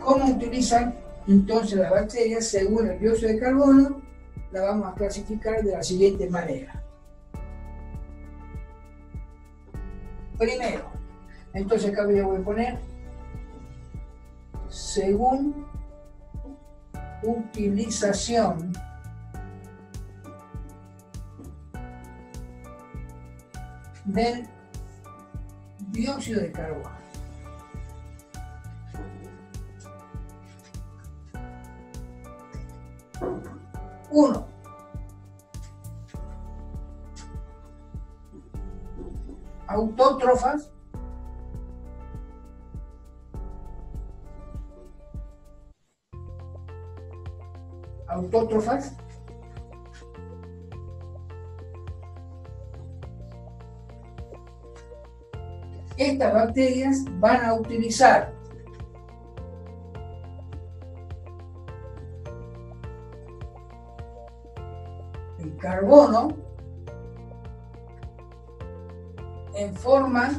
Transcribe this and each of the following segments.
¿Cómo utilizan entonces las bacterias según el dióxido de carbono? La vamos a clasificar de la siguiente manera. Primero, entonces acá voy a poner según utilización del dióxido de carbono. Uno, autótrofas, estas bacterias van a utilizar el carbono en forma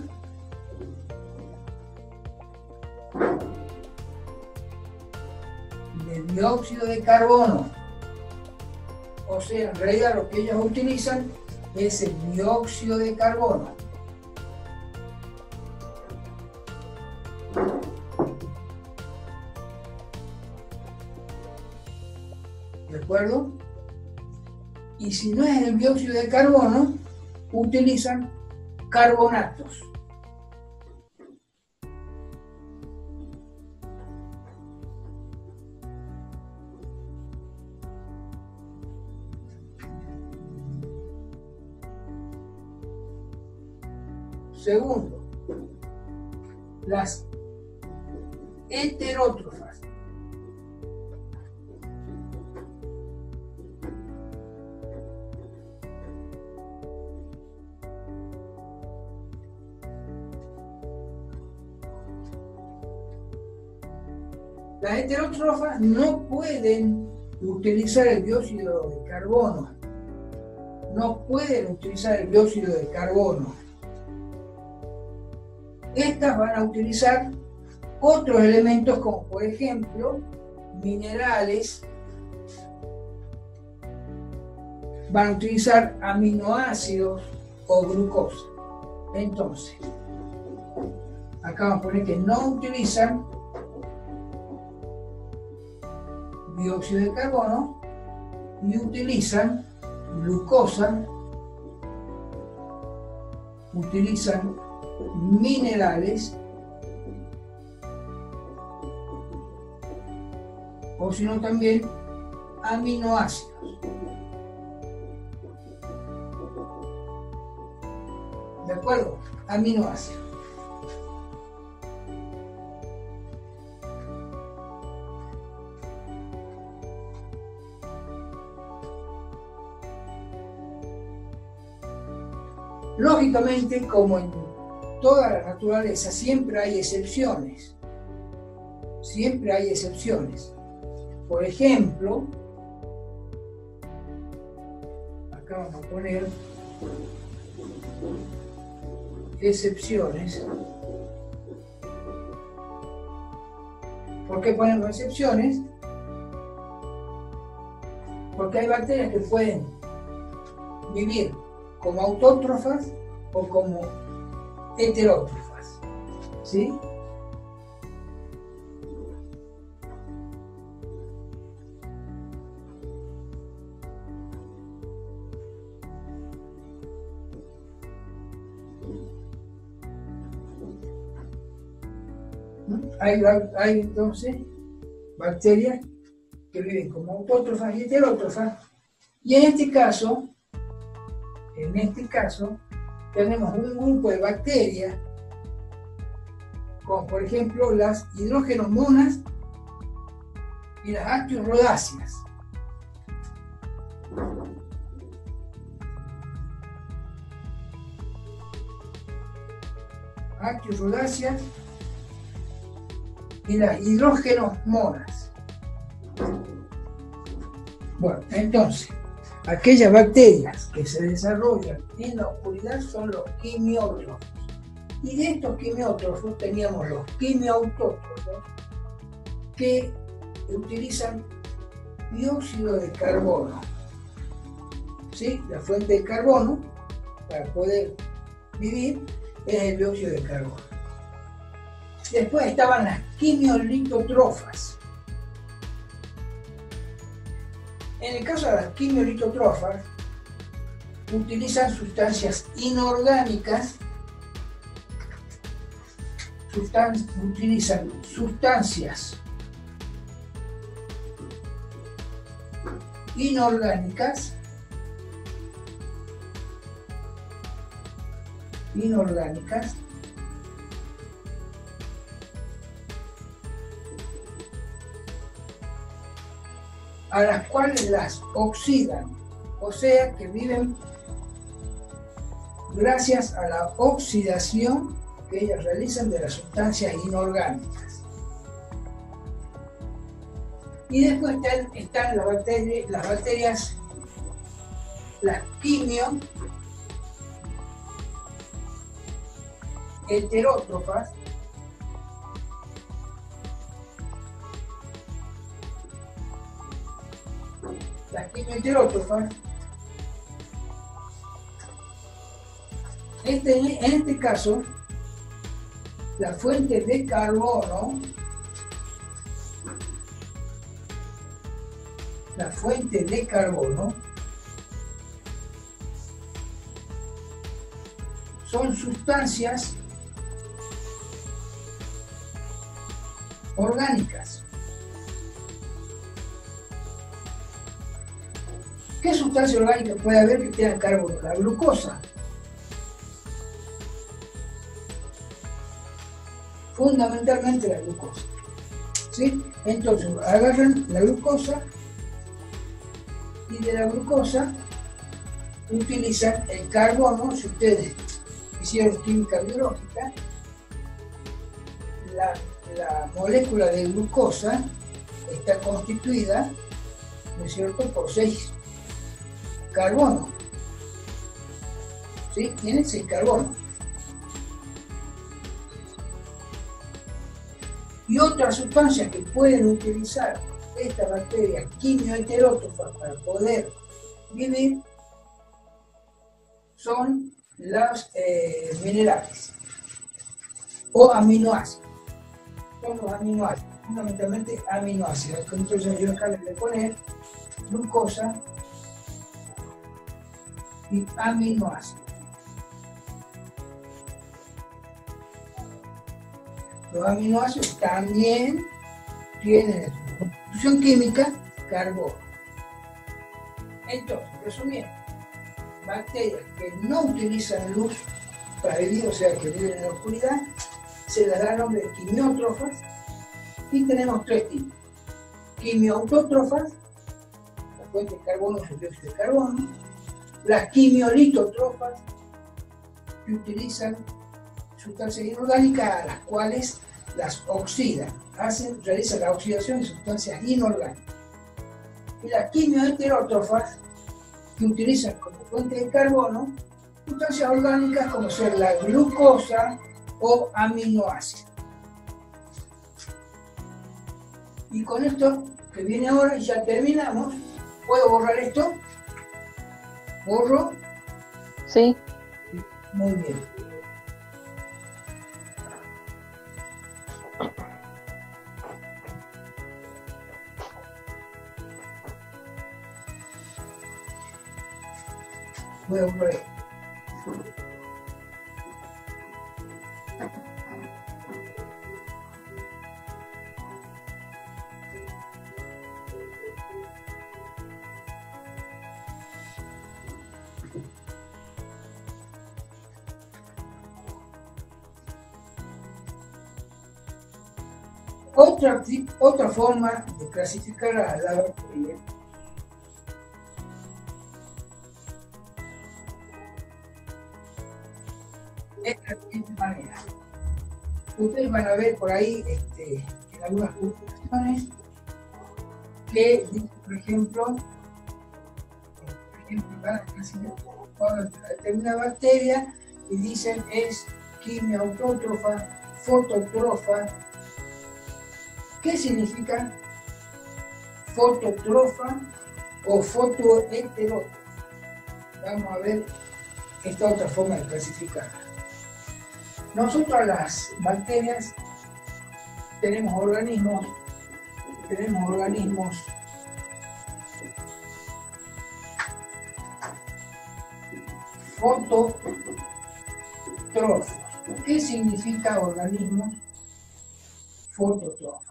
de dióxido de carbono. O sea, en realidad lo que ellos utilizan es el dióxido de carbono. ¿De acuerdo? Y si no es el dióxido de carbono, utilizan carbonatos. Segundo, las heterótrofas. Las heterótrofas no pueden utilizar el dióxido de carbono. No pueden utilizar el dióxido de carbono. Estas van a utilizar otros elementos como por ejemplo minerales, van a utilizar aminoácidos o glucosa. Entonces, acá vamos a poner que no utilizan dióxido de carbono y utilizan glucosa, utilizan minerales o si no también aminoácidos. ¿De acuerdo? Aminoácidos. Lógicamente, como en toda la naturaleza, siempre hay excepciones. Siempre hay excepciones. Por ejemplo, acá vamos a poner excepciones. ¿Por qué ponemos excepciones? Porque hay bacterias que pueden vivir como autótrofas o como heterótrofas, ¿sí? Hay entonces bacterias que viven como autótrofas y heterótrofas, y en este caso tenemos un grupo de bacterias como por ejemplo las hidrógenomonas y las actiorrodáceas. Actiorrodáceas y las hidrógenomonas. Bueno, entonces, aquellas bacterias que se desarrollan en la oscuridad son los quimiótrofos. Y de estos quimiótrofos teníamos los quimiautótrofos que utilizan dióxido de carbono. ¿Sí? La fuente de carbono para poder vivir es el dióxido de carbono. Después estaban las quimiolitotrofas. En el caso de las quimiolitotrofas, utilizan sustancias inorgánicas, utilizan sustancias inorgánicas a las cuales las oxidan, o sea que viven gracias a la oxidación que ellas realizan de las sustancias inorgánicas. Y después están las bacterias, las quimio heterótrofas, en este caso, la fuente de carbono, son sustancias orgánicas. ¿Qué sustancia orgánica puede haber que tenga carbono? La glucosa. Fundamentalmente la glucosa. ¿Sí? Entonces agarran la glucosa y de la glucosa utilizan el carbono. Si ustedes hicieron química biológica, la molécula de glucosa está constituida, ¿no es cierto?, por 6 carbonos. ¿Sí? Tiene 6 carbonos. Y otras sustancias que pueden utilizar esta bacteria quimioheterótrofa para poder vivir son los minerales o aminoácidos. Son los aminoácidos, fundamentalmente aminoácidos. Entonces yo acá les voy a poner glucosa y aminoácidos. Los aminoácidos también tienen en su composición química carbono. Entonces, resumiendo, bacterias que no utilizan luz para vivir, o sea, que viven en la oscuridad, se les da nombre de quimiótrofas, y tenemos 3 tipos. Quimiautótrofas, la fuente de carbono es el dióxido de carbono; las quimiolitotrofas, que utilizan sustancias inorgánicas a las cuales las oxidan, realizan la oxidación de sustancias inorgánicas; y las quimioheterótrofas, que utilizan como fuente de carbono sustancias orgánicas como ser la glucosa o aminoácidos. Y con esto que viene ahora ya terminamos. ¿Puedo borrar esto? ¿Borro? Sí. Muy bien. Voy a borrar esto. Otra forma de clasificar a la bacteria es de la siguiente manera. Ustedes van a ver por ahí en algunas publicaciones que dice, por ejemplo, van a clasificar a determinada bacteria y dicen es quimiautótrofa, fotótrofa, ¿Qué significa fototrofa o fotoheterótrofa? Vamos a ver esta otra forma de clasificarla. Nosotros las bacterias tenemos organismos fotótrofos. ¿Qué significa organismos fotótrofos?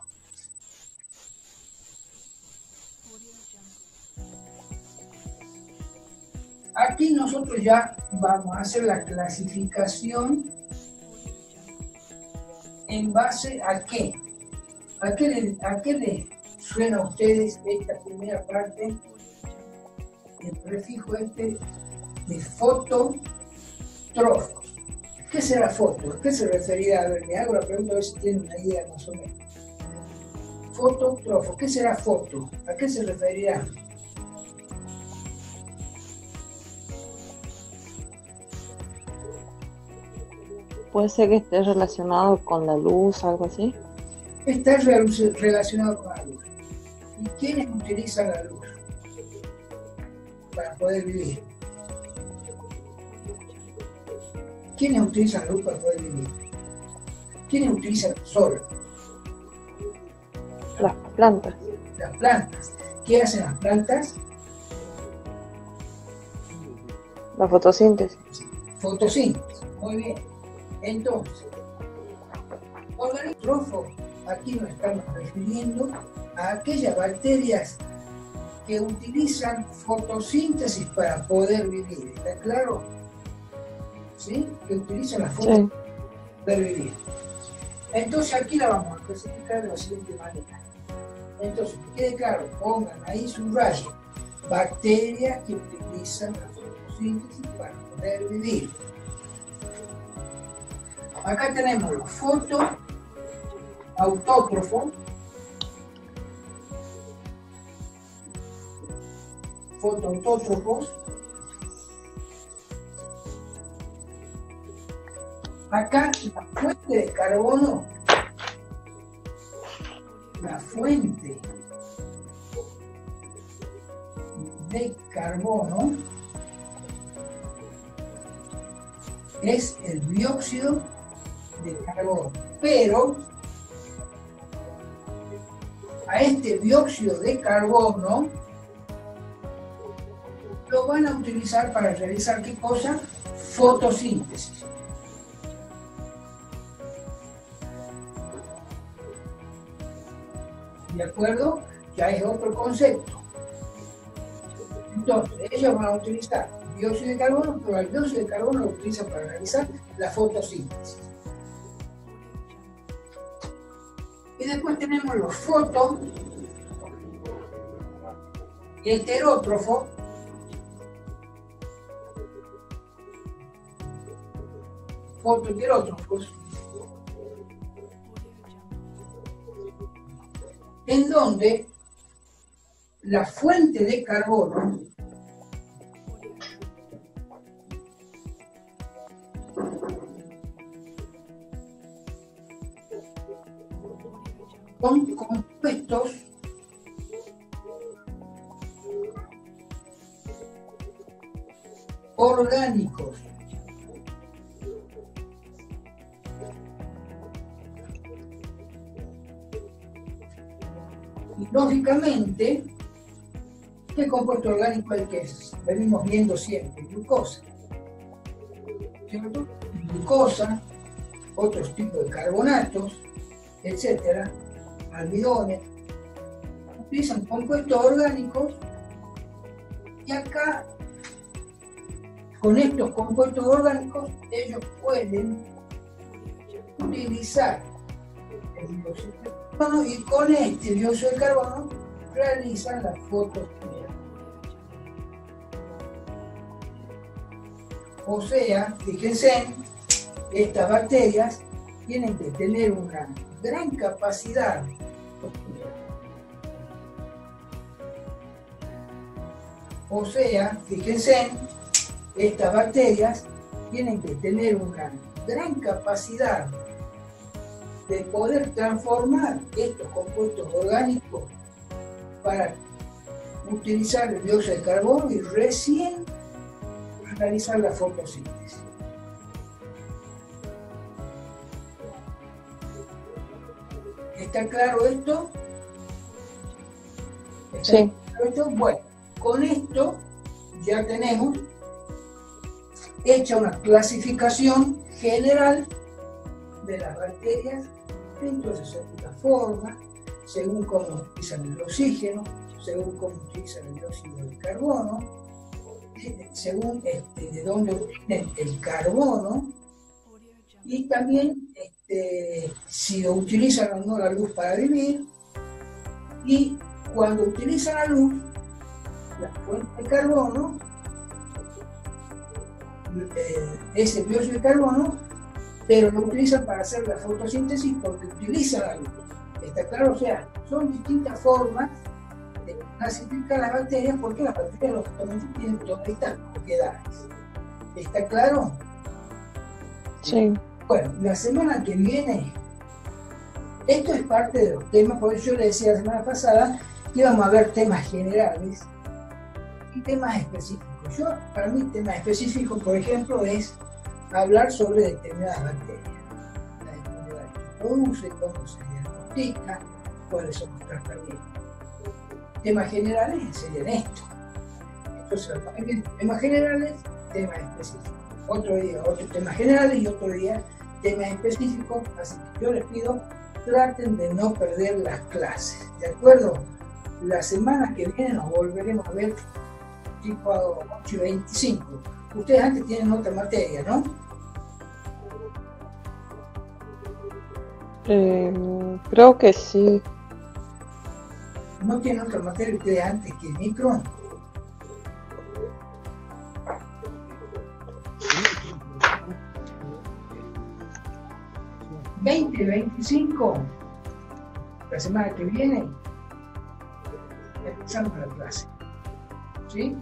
Aquí nosotros ya vamos a hacer la clasificación en base a qué. ¿A qué le suena a ustedes esta primera parte? El prefijo este de fotótrofos. ¿Qué será foto? ¿A qué se referirá? A ver, me hago la pregunta a ver si tienen una idea más o menos. Fotótrofo, ¿qué será foto? ¿A qué se referirá? Puede ser que esté relacionado con la luz, algo así. Está relacionado con la luz. ¿Y quiénes utilizan la luz para poder vivir? ¿Quiénes utilizan la luz para poder vivir? ¿Quiénes utilizan el sol? Las plantas. Las plantas. ¿Qué hacen las plantas? La fotosíntesis. Fotosíntesis. Muy bien. Entonces, organismos, aquí nos estamos refiriendo a aquellas bacterias que utilizan fotosíntesis para poder vivir. ¿Está claro? ¿Sí? Que utilizan la fotosíntesis para poder vivir. Entonces aquí la vamos a clasificar de la siguiente manera. Entonces, que quede claro, pongan ahí su rayo. Bacterias que utilizan la fotosíntesis para poder vivir. Acá tenemos los fotoautótrofos, Acá la fuente de carbono, es el dióxido de carbono, pero a este dióxido de carbono lo van a utilizar para realizar ¿qué cosa? Fotosíntesis. ¿De acuerdo? Ya es otro concepto. Entonces, ellos van a utilizar dióxido de carbono, pero el dióxido de carbono lo utilizan para realizar la fotosíntesis. Y después tenemos los fotoheterótrofos, en donde la fuente de carbono son compuestos orgánicos. Y lógicamente, ¿qué compuesto orgánico es el que es? Venimos viendo siempre, glucosa. ¿Cierto? Glucosa, otros tipos de carbonatos, etcétera, almidones, utilizan compuestos orgánicos y acá, con estos compuestos orgánicos, ellos pueden utilizar el dióxido de carbono y con este dióxido de carbono realizan la fotosíntesis. O sea, fíjense, estas bacterias tienen que tener una gran capacidad. O sea, fíjense, estas bacterias tienen que tener una gran capacidad de poder transformar estos compuestos orgánicos para utilizar el dióxido de carbono y recién realizar la fotosíntesis. ¿Está claro esto? Sí. Claro esto? Bueno, con esto ya tenemos hecha una clasificación general de las bacterias dentro de cierta forma, según cómo utilizan el oxígeno, según cómo utilizan el dióxido de carbono, según de dónde obtienen el carbono, y también si utilizan o no la luz para vivir, y cuando utilizan la luz, la fuente de carbono, ese dióxido de carbono, pero lo utilizan para hacer la fotosíntesis porque utilizan la luz. ¿Está claro? O sea, son distintas formas de clasificar las bacterias porque las bacterias lógicamente tienen todas estas propiedades. ¿Está claro? Sí. Bueno, la semana que viene, esto es parte de los temas, por eso yo le decía la semana pasada que íbamos a ver temas generales y temas específicos. Para mí, tema específico, por ejemplo, es hablar sobre determinadas bacterias. Las enfermedades que produce, cómo se diagnostica, cuáles son los tratamientos. Temas generales serían estos. Entonces, temas generales, temas específicos. Otro día, otros temas generales y otro día, temas específicos. Así que yo les pido, traten de no perder las clases. ¿De acuerdo? La semana que viene nos volveremos a ver tipo a 8:25. Ustedes antes tienen otra materia, ¿no? Creo que sí. ¿No tienen otra materia ustedes antes que el micro? ¿20:25? La semana que viene empezamos la clase. ¿Sí?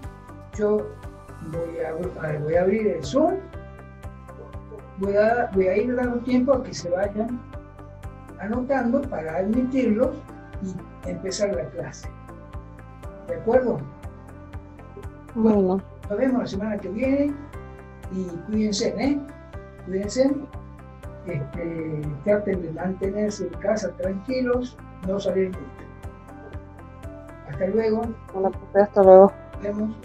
Yo voy a abrir el Zoom, voy a ir dando tiempo a que se vayan anotando para admitirlos y empezar la clase. ¿De acuerdo? Bueno. Nos vemos la semana que viene y cuídense, ¿eh? Cuídense. Traten de mantenerse en casa tranquilos, no salir mucho. Hasta luego. Bueno, pues hasta luego. Nos vemos.